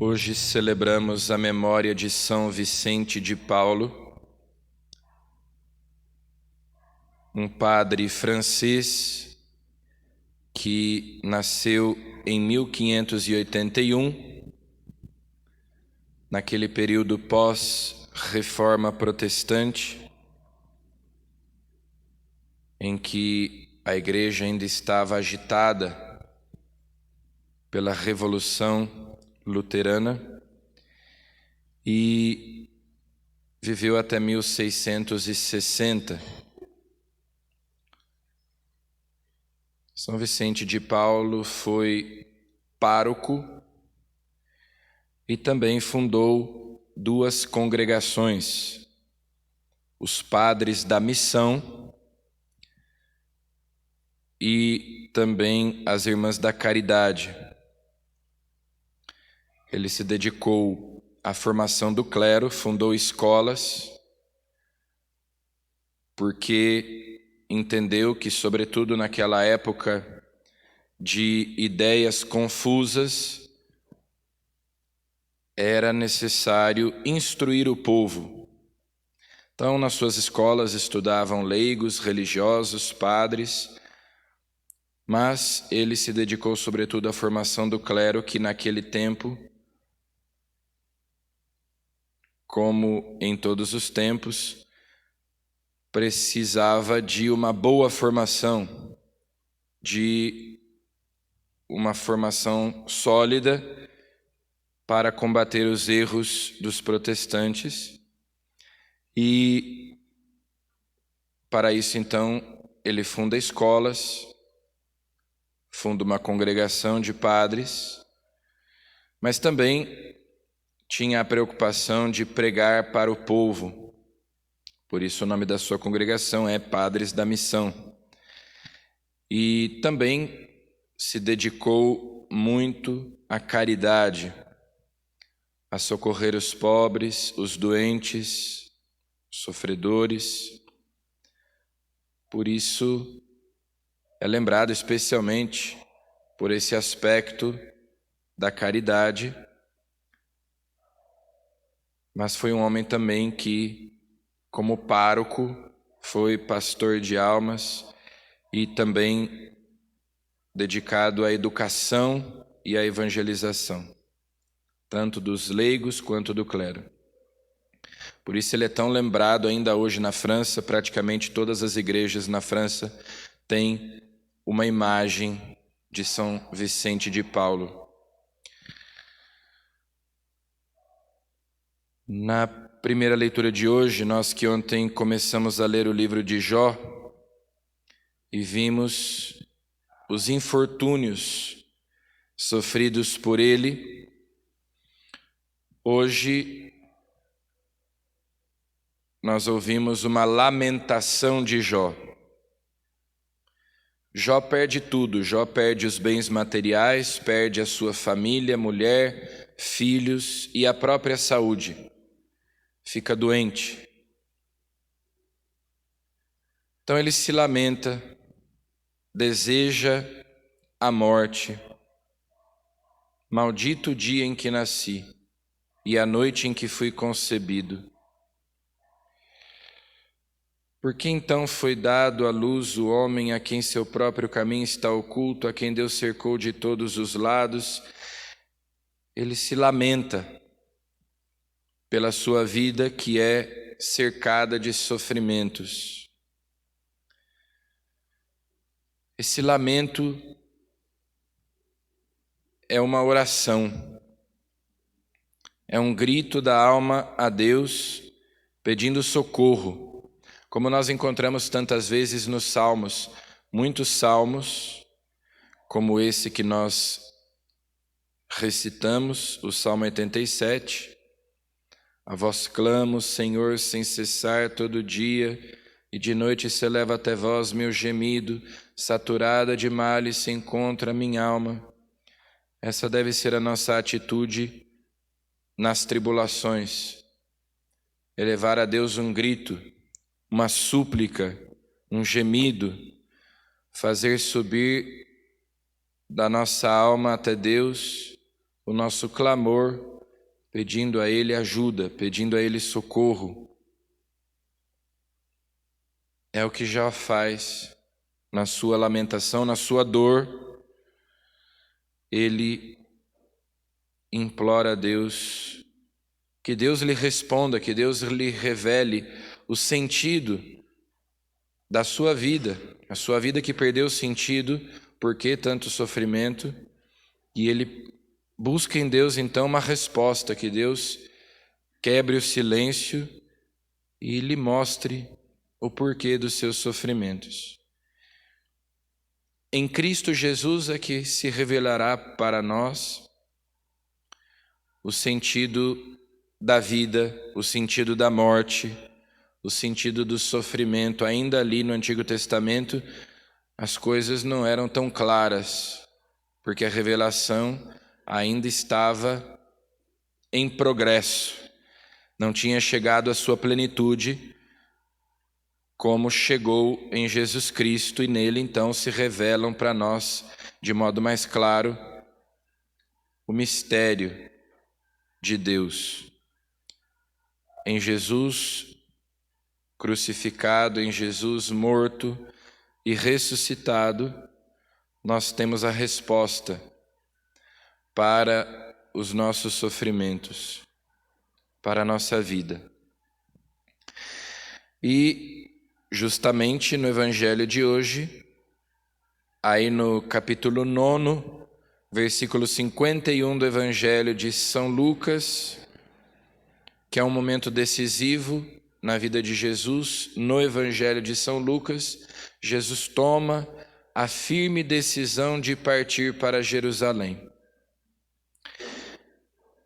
Hoje celebramos a memória de São Vicente de Paulo, um padre francês que nasceu em 1581, naquele período pós-reforma protestante, em que a igreja ainda estava agitada pela Revolução Luterana, e viveu até 1660. São Vicente de Paulo foi pároco e também fundou duas congregações, os Padres da Missão e também as Irmãs da Caridade. Ele se dedicou à formação do clero, fundou escolas, porque entendeu que, sobretudo naquela época de ideias confusas, era necessário instruir o povo. Então, nas suas escolas estudavam leigos, religiosos, padres, mas ele se dedicou sobretudo à formação do clero, que naquele tempo, como em todos os tempos, precisava de uma boa formação, de uma formação sólida para combater os erros dos protestantes. E para isso, então, ele funda escolas, funda uma congregação de padres, mas também tinha a preocupação de pregar para o povo. Por isso o nome da sua congregação é Padres da Missão. E também se dedicou muito à caridade, a socorrer os pobres, os doentes, os sofredores. Por isso é lembrado especialmente por esse aspecto da caridade, mas foi um homem também que, como pároco, foi pastor de almas e também dedicado à educação e à evangelização, tanto dos leigos quanto do clero. Por isso ele é tão lembrado ainda hoje na França. Praticamente todas as igrejas na França têm uma imagem de São Vicente de Paulo. Na primeira leitura de hoje, nós que ontem começamos a ler o livro de Jó e vimos os infortúnios sofridos por ele, hoje nós ouvimos uma lamentação de Jó. Jó perde tudo, Jó perde os bens materiais, perde a sua família, mulher, filhos e a própria saúde. Fica doente. Então ele se lamenta, deseja a morte. Maldito o dia em que nasci e a noite em que fui concebido. Por que então foi dado à luz o homem a quem seu próprio caminho está oculto, a quem Deus cercou de todos os lados? Ele se lamenta pela sua vida, que é cercada de sofrimentos. Esse lamento é uma oração, é um grito da alma a Deus pedindo socorro, como nós encontramos tantas vezes nos Salmos. Muitos salmos, como esse que nós recitamos, o Salmo 87, a vós clamo, Senhor, sem cessar todo dia, e de noite se eleva até vós meu gemido, saturada de males se encontra a minha alma. Essa deve ser a nossa atitude nas tribulações, elevar a Deus um grito uma súplica, um gemido, fazer subir da nossa alma até Deus o nosso clamor, pedindo a Ele ajuda, pedindo a Ele socorro. É o que Jó faz na sua lamentação, na sua dor. Ele implora a Deus, que Deus lhe responda, que Deus lhe revele o sentido da sua vida, a sua vida que perdeu sentido, por que tanto sofrimento? E ele busca em Deus então uma resposta, que Deus quebre o silêncio e lhe mostre o porquê dos seus sofrimentos. Em Cristo Jesus é que se revelará para nós o sentido da vida, o sentido da morte, o sentido do sofrimento. Ainda ali no Antigo Testamento, as coisas não eram tão claras, porque a revelação ainda estava em progresso, não tinha chegado à sua plenitude, como chegou em Jesus Cristo, e nele então se revelam para nós de modo mais claro o mistério de Deus. Em Jesus crucificado, em Jesus morto e ressuscitado, nós temos a resposta para os nossos sofrimentos, para a nossa vida. E justamente no Evangelho de hoje, aí no capítulo 9, versículo 51 do Evangelho de São Lucas, que é um momento decisivo na vida de Jesus, no Evangelho de São Lucas, Jesus toma a firme decisão de partir para Jerusalém.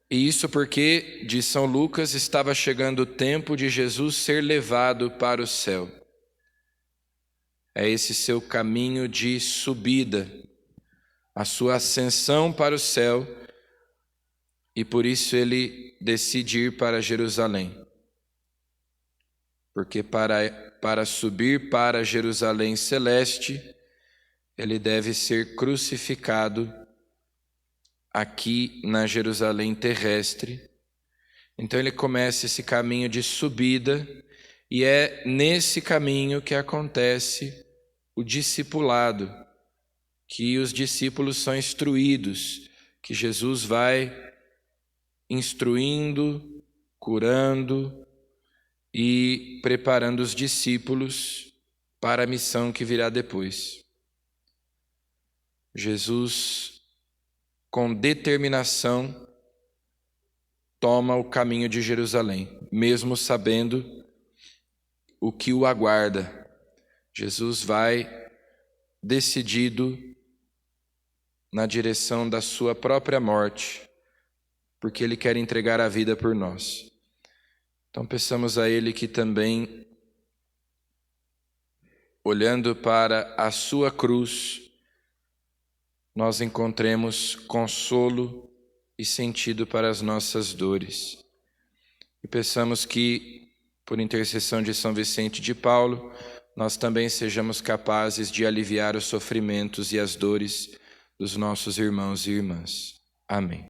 E isso porque, de São Lucas, estava chegando o tempo de Jesus ser levado para o céu. É esse seu caminho de subida, a sua ascensão para o céu, e por isso ele decide ir para Jerusalém. Porque para subir para Jerusalém celeste, ele deve ser crucificado aqui na Jerusalém terrestre. Então ele começa esse caminho de subida, e é nesse caminho que acontece o discipulado, que os discípulos são instruídos, que Jesus vai instruindo, curando e preparando os discípulos para a missão que virá depois. Jesus, com determinação, toma o caminho de Jerusalém, mesmo sabendo o que o aguarda. Jesus vai decidido na direção da sua própria morte, porque ele quer entregar a vida por nós. Então peçamos a ele que também, olhando para a sua cruz, nós encontremos consolo e sentido para as nossas dores. E peçamos que, por intercessão de São Vicente de Paulo, nós também sejamos capazes de aliviar os sofrimentos e as dores dos nossos irmãos e irmãs. Amém.